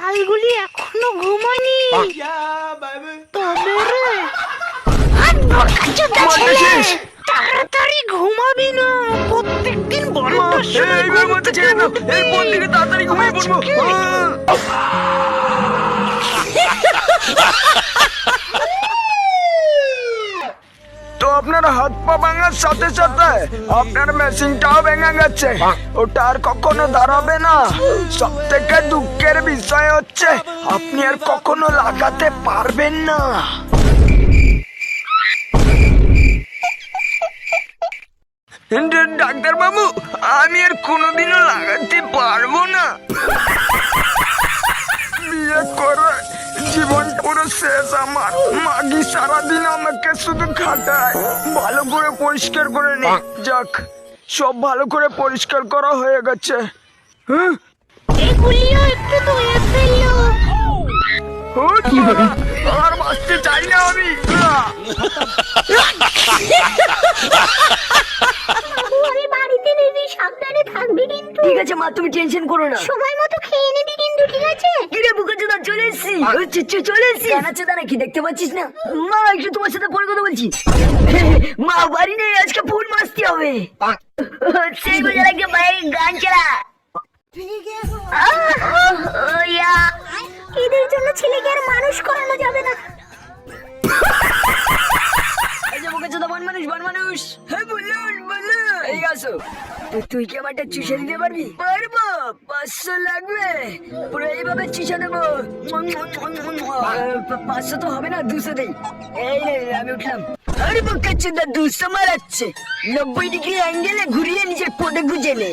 কালগুলি এখনো ঘুমায়নি। তবে রে তাড়াতাড়ি ঘুমাবি না, প্রত্যেকদিন বারোটার সময় তাড়াতাড়ি ঘুমিয়ে পড়বো। তো আপনার হাত পা ভাঙার সাথে সাথে আপনার মেশিনটাও ভেঙে গেছে, ওটা আর কখনো দাঁড়াবে না। সব থেকে দুঃখের বিষয় হচ্ছে আপনি আর কখনো লাগাতে পারবেন না। ডাক্তার বাবু, আমি আর কোনোদিনও লাগাতে পারবো না। বিয়ে করে জীবন পুরো শেষ আমার। মাগি সারাদিন আমাকে শুধু খাটায়। ভালো করে পরিষ্কার করে নে। যাক, সব ভালো করে পরিষ্কার করা হয়ে গেছে। এগুলিও একটু ধুয়ে ফেললো। আর বাঁচতে চাই না আমি। আমি বাড়িতে দিদি, সাবধানে থাকবি কিন্তু। ঠিক আছে মা, তুমি টেনশন করো না। সময় মতো খেয়ে নিবি কিন্তু, ঠিক আছে? কিরে বুকাচোদা, চলে এসেছি। চলে এসেছি। কানাচোদা নাকি, দেখতে পাচ্ছিস না? মা, একটু তোমার সাথে পরে কথা বলছি। মা বাড়ি নেই, আজকে ফুল মাস্তি হবে। সেই বুঝে লাগছে ভাই, গান চালা। এদের জন্য ছেলেকে আর মানুষ করানো যাবে না। এই যে বুকাচোদা, বন মানুষ। হ্যাঁ বলুন। এই আসো। তুই কি আমারটা চুষে দিতে পারবি? পারবো। 500 লাগবে। পুরো এইভাবে চুষে দেবো। 500 তো হবে না, 200 দেই। এই নে, আমি উঠলাম। আরে বুকাচোদা, 200 মারাচ্ছে। 90 ডিগ্রি অ্যাঙ্গেলে ঘুরিয়ে নিজের পদে গুজে নে।